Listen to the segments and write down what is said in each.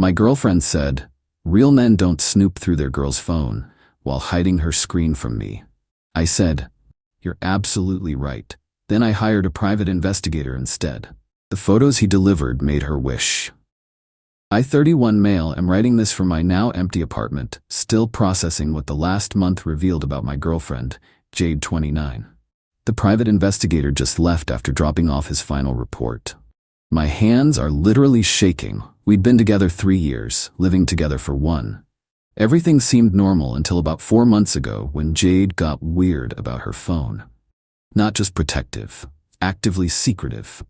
My girlfriend said, real men don't snoop through their girl's phone while hiding her screen from me. I said, you're absolutely right. Then I hired a private investigator instead. The photos he delivered made her wish. I, 31 male, am writing this from my now empty apartment, still processing what the last month revealed about my girlfriend, Jade, 29. The private investigator just left after dropping off his final report. My hands are literally shaking. We'd been together 3 years, living together for 1. Everything seemed normal until about 4 months ago when Jade got weird about her phone. Not just protective, actively secretive.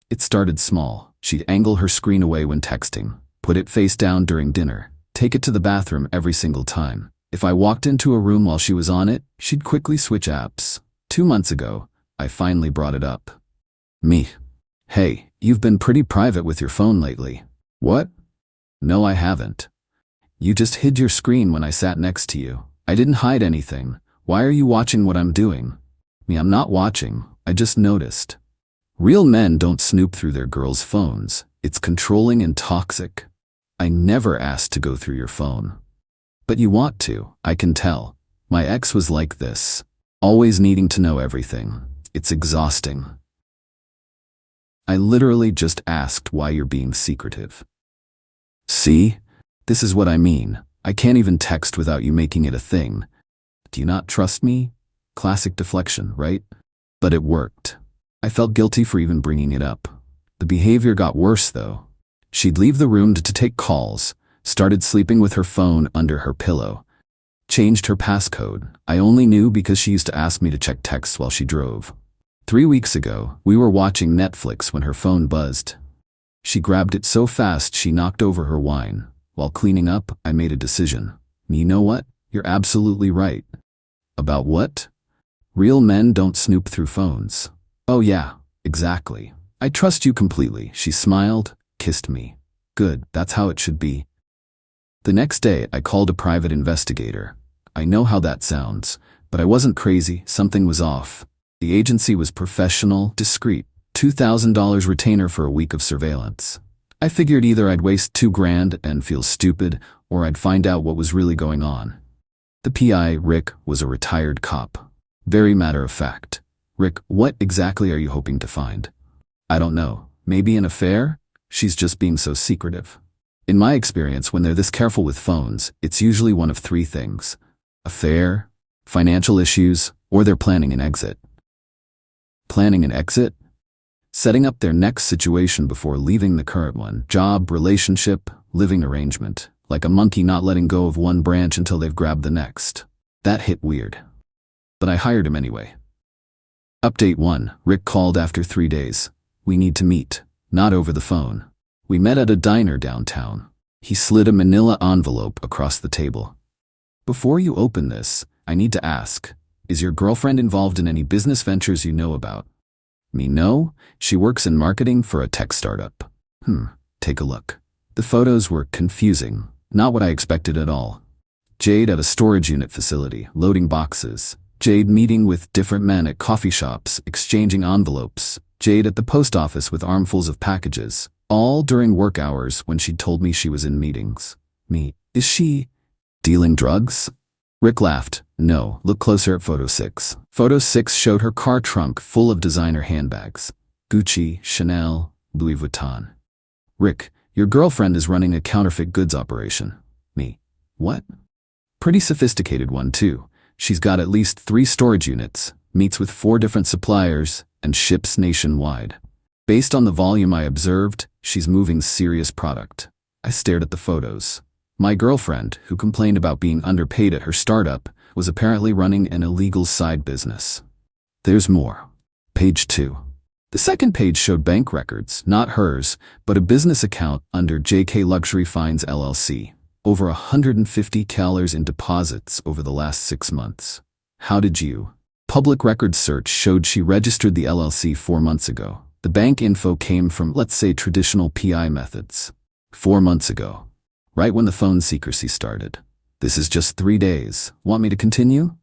It started small. She'd angle her screen away when texting, put it face down during dinner, take it to the bathroom every single time. If I walked into a room while she was on it, she'd quickly switch apps. 2 months ago, I finally brought it up. Me. Hey, you've been pretty private with your phone lately. What? No, I haven't. You just hid your screen when I sat next to you. I didn't hide anything. Why are you watching what I'm doing? Me, I'm not watching. I just noticed. Real men don't snoop through their girls' phones. It's controlling and toxic. I never asked to go through your phone. But you want to, I can tell. My ex was like this, always needing to know everything. It's exhausting. I literally just asked why you're being secretive. See? This is what I mean. I can't even text without you making it a thing. Do you not trust me? Classic deflection, right? But it worked. I felt guilty for even bringing it up. The behavior got worse, though. She'd leave the room to take calls, started sleeping with her phone under her pillow, changed her passcode. I only knew because she used to ask me to check texts while she drove. 3 weeks ago, we were watching Netflix when her phone buzzed. She grabbed it so fast she knocked over her wine. While cleaning up, I made a decision. You know what? You're absolutely right. About what? Real men don't snoop through phones. Oh yeah, exactly. I trust you completely. She smiled, kissed me. Good, that's how it should be. The next day, I called a private investigator. I know how that sounds, but I wasn't crazy. Something was off. The agency was professional, discreet. $2,000 retainer for a week of surveillance. I figured either I'd waste $2,000 and feel stupid, or I'd find out what was really going on. The PI, Rick, was a retired cop. Very matter of fact. Rick, what exactly are you hoping to find? I don't know. Maybe an affair? She's just being so secretive. In my experience, when they're this careful with phones, it's usually one of 3 things. Affair, financial issues, or they're planning an exit. Planning an exit? Setting up their next situation before leaving the current one. Job, relationship, living arrangement. Like a monkey not letting go of one branch until they've grabbed the next. That hit weird. But I hired him anyway. Update 1. Rick called after 3 days. We need to meet. Not over the phone. We met at a diner downtown. He slid a manila envelope across the table. Before you open this, I need to ask, is your girlfriend involved in any business ventures you know about? Me, no. She works in marketing for a tech startup. Take a look. The photos were confusing. Not what I expected at all. Jade at a storage unit facility, loading boxes. Jade meeting with different men at coffee shops, exchanging envelopes. Jade at the post office with armfuls of packages. All during work hours when she'd told me she was in meetings. Me, is she dealing drugs? Rick laughed. No, look closer at photo 6. Photo 6 showed her car trunk full of designer handbags. Gucci, Chanel, Louis Vuitton. Rick, your girlfriend is running a counterfeit goods operation. Me, what? Pretty sophisticated one too. She's got at least 3 storage units, meets with 4 different suppliers, and ships nationwide. Based on the volume I observed, she's moving serious product. I stared at the photos. My girlfriend, who complained about being underpaid at her startup, was apparently running an illegal side business. There's more. Page 2. The second page showed bank records, not hers, but a business account under JK Luxury Finds LLC. Over $150 in deposits over the last 6 months. How did you? Public records search showed she registered the LLC 4 months ago. The bank info came from, let's say, traditional PI methods. 4 months ago. Right when the phone secrecy started. This is just 3 days. Want me to continue?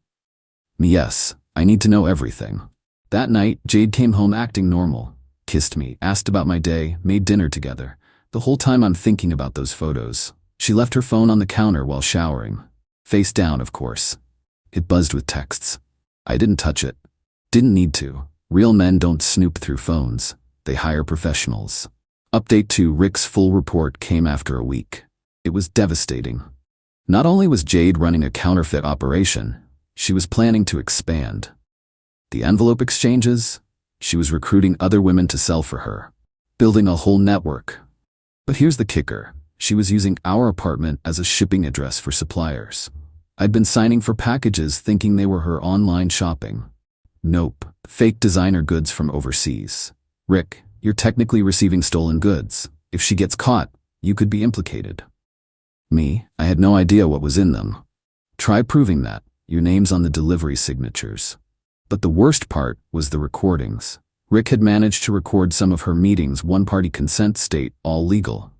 Yes, I need to know everything. That night, Jade came home acting normal. Kissed me, asked about my day, made dinner together. The whole time I'm thinking about those photos. She left her phone on the counter while showering. Face down, of course. It buzzed with texts. I didn't touch it. Didn't need to. Real men don't snoop through phones. They hire professionals. Update 2: Rick's full report came after a week. It was devastating. Not only was Jade running a counterfeit operation, she was planning to expand. The envelope exchanges? She was recruiting other women to sell for her. Building a whole network. But here's the kicker. She was using our apartment as a shipping address for suppliers. I'd been signing for packages thinking they were her online shopping. Nope. Fake designer goods from overseas. Rick, you're technically receiving stolen goods. If she gets caught, you could be implicated. Me, I had no idea what was in them. Try proving that. Your name's on the delivery signatures. But the worst part was the recordings. Rick had managed to record some of her meetings, one-party consent state, all legal.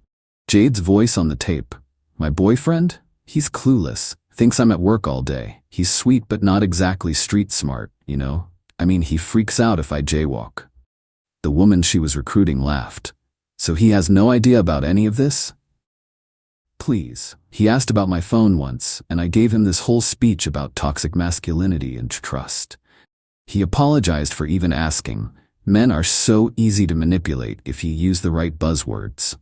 Jade's voice on the tape. My boyfriend? He's clueless. Thinks I'm at work all day. He's sweet but not exactly street smart, you know? I mean, he freaks out if I jaywalk. The woman she was recruiting laughed. So he has no idea about any of this? Please. He asked about my phone once, and I gave him this whole speech about toxic masculinity and trust. He apologized for even asking. Men are so easy to manipulate if you use the right buzzwords.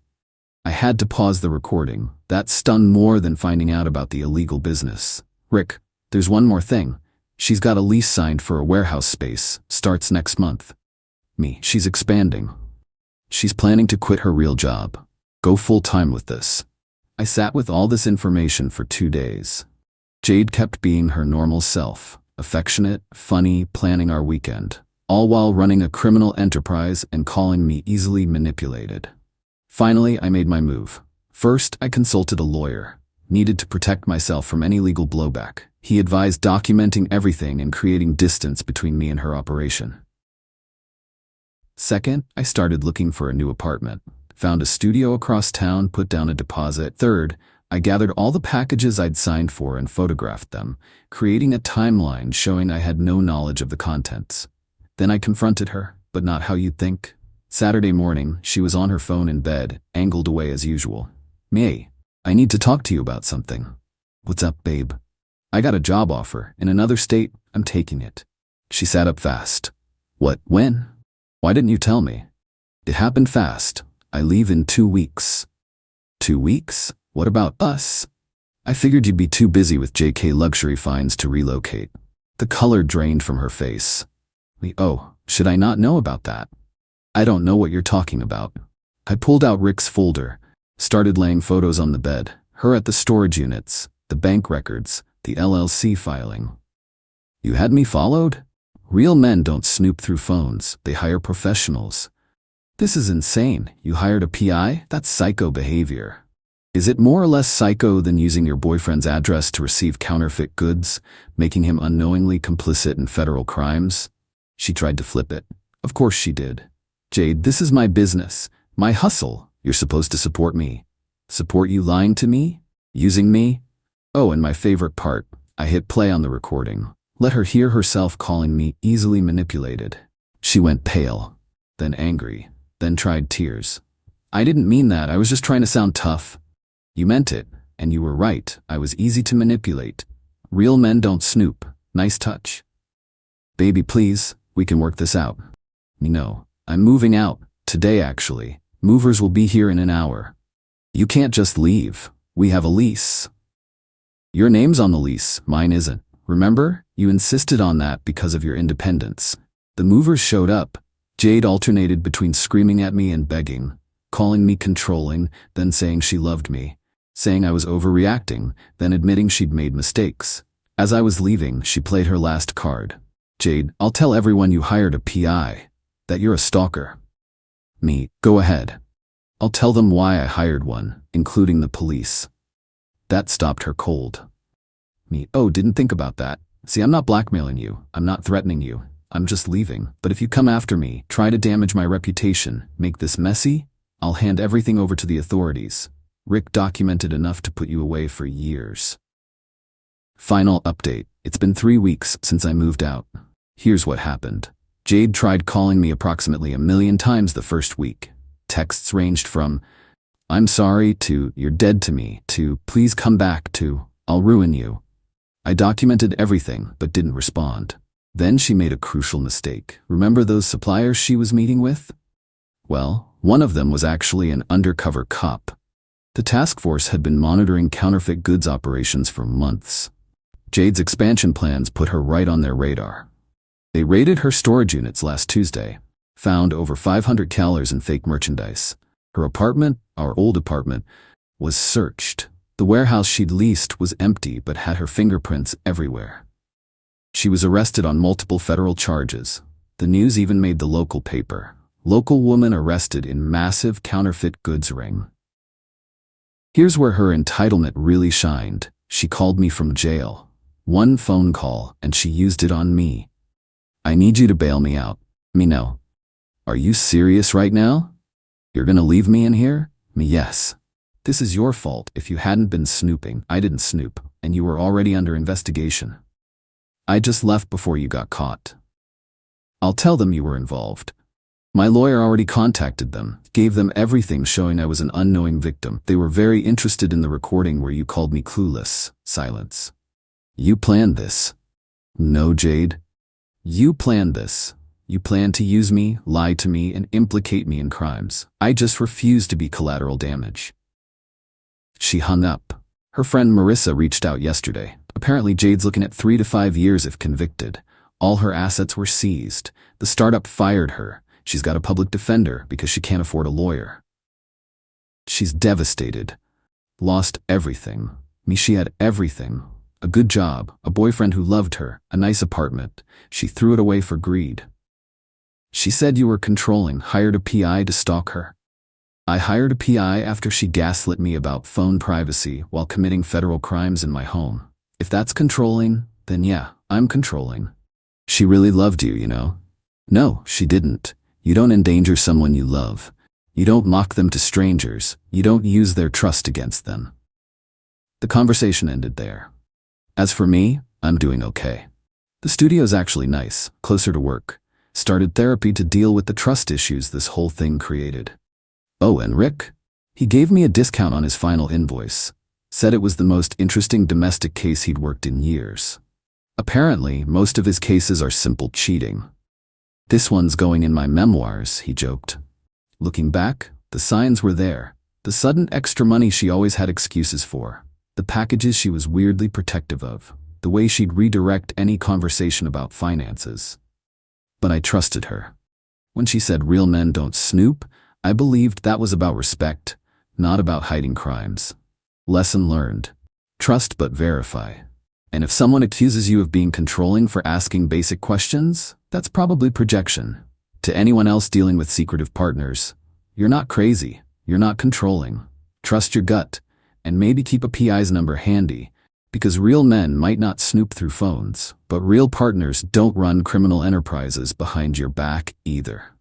I had to pause the recording. That stung more than finding out about the illegal business. Rick, there's one more thing. She's got a lease signed for a warehouse space. Starts next month. Me, she's expanding. She's planning to quit her real job. Go full-time with this. I sat with all this information for 2 days. Jade kept being her normal self, affectionate, funny, planning our weekend, all while running a criminal enterprise and calling me easily manipulated. Finally, I made my move. First, I consulted a lawyer. Needed to protect myself from any legal blowback. He advised documenting everything and creating distance between me and her operation. Second, I started looking for a new apartment. Found a studio across town, put down a deposit. Third, I gathered all the packages I'd signed for and photographed them, creating a timeline showing I had no knowledge of the contents. Then I confronted her, but not how you'd think. Saturday morning, she was on her phone in bed, angled away as usual. May, I need to talk to you about something. What's up, babe? I got a job offer in another state. I'm taking it. She sat up fast. What? When? Why didn't you tell me? It happened fast. I leave in 2 weeks. 2 weeks? What about us? I figured you'd be too busy with JK luxury finds to relocate. The color drained from her face. Oh, should I not know about that? I don't know what you're talking about. I pulled out Rick's folder, started laying photos on the bed, her at the storage units, the bank records, the LLC filing. You had me followed? Real men don't snoop through phones, they hire professionals. This is insane. You hired a PI? That's psycho behavior. Is it more or less psycho than using your boyfriend's address to receive counterfeit goods, making him unknowingly complicit in federal crimes? She tried to flip it. Of course she did. Jade, this is my business, my hustle. You're supposed to support me. Support you lying to me? Using me? Oh, and my favorite part, I hit play on the recording. Let her hear herself calling me easily manipulated. She went pale, then angry, then tried tears. I didn't mean that, I was just trying to sound tough. You meant it, and you were right, I was easy to manipulate. Real men don't snoop. Nice touch. Baby, please, we can work this out. No, I'm moving out, today actually. Movers will be here in an hour. You can't just leave. We have a lease. Your name's on the lease, mine isn't. Remember? You insisted on that because of your independence. The movers showed up. Jade alternated between screaming at me and begging, calling me controlling, then saying she loved me, saying I was overreacting, then admitting she'd made mistakes. As I was leaving, she played her last card. Jade, I'll tell everyone you hired a PI, that you're a stalker. Me, go ahead. I'll tell them why I hired one, including the police. That stopped her cold. Me, oh, didn't think about that. See, I'm not blackmailing you. I'm not threatening you. I'm just leaving. But if you come after me, try to damage my reputation, make this messy, I'll hand everything over to the authorities. Rick documented enough to put you away for years. Final update. It's been 3 weeks since I moved out. Here's what happened. Jade tried calling me approximately 1 million times the first week. Texts ranged from, I'm sorry to you're dead to me to please come back to I'll ruin you. I documented everything but didn't respond. Then she made a crucial mistake. Remember those suppliers she was meeting with? Well, one of them was actually an undercover cop. The task force had been monitoring counterfeit goods operations for months. Jade's expansion plans put her right on their radar. They raided her storage units last Tuesday, found over 500 calories in fake merchandise. Her apartment, our old apartment, was searched. The warehouse she'd leased was empty but had her fingerprints everywhere. She was arrested on multiple federal charges. The news even made the local paper. Local woman arrested in massive counterfeit goods ring. Here's where her entitlement really shined. She called me from jail. One phone call, and she used it on me. I need you to bail me out. Me no. Are you serious right now? You're gonna leave me in here? Me yes. This is your fault. If you hadn't been snooping, I didn't snoop, and you were already under investigation. I just left before you got caught. I'll tell them you were involved. My lawyer already contacted them, gave them everything showing I was an unknowing victim. They were very interested in the recording where you called me clueless. Silence. You planned this. No, Jade. You planned this. You planned to use me, lie to me, and implicate me in crimes. I just refuse to be collateral damage. She hung up. Her friend Marissa reached out yesterday. Apparently Jade's looking at 3 to 5 years if convicted. All her assets were seized. The startup fired her. She's got a public defender because she can't afford a lawyer. She's devastated. Lost everything. She had everything. A good job, a boyfriend who loved her, a nice apartment. She threw it away for greed. She said you were controlling, hired a PI to stalk her. I hired a PI after she gaslit me about phone privacy while committing federal crimes in my home. If that's controlling, then yeah, I'm controlling. She really loved you, you know? No, she didn't. You don't endanger someone you love. You don't mock them to strangers. You don't use their trust against them. The conversation ended there. As for me, I'm doing okay. The studio's actually nice, closer to work. Started therapy to deal with the trust issues this whole thing created. Oh, and Rick? He gave me a discount on his final invoice. Said it was the most interesting domestic case he'd worked in years. Apparently, most of his cases are simple cheating. This one's going in my memoirs, he joked. Looking back, the signs were there. The sudden extra money she always had excuses for. The packages she was weirdly protective of. The way she'd redirect any conversation about finances. But I trusted her. When she said real men don't snoop, I believed that was about respect, not about hiding crimes. Lesson learned. Trust but verify. And if someone accuses you of being controlling for asking basic questions, that's probably projection. To anyone else dealing with secretive partners, you're not crazy, you're not controlling. Trust your gut, and maybe keep a PI's number handy, because real men might not snoop through phones, but real partners don't run criminal enterprises behind your back either.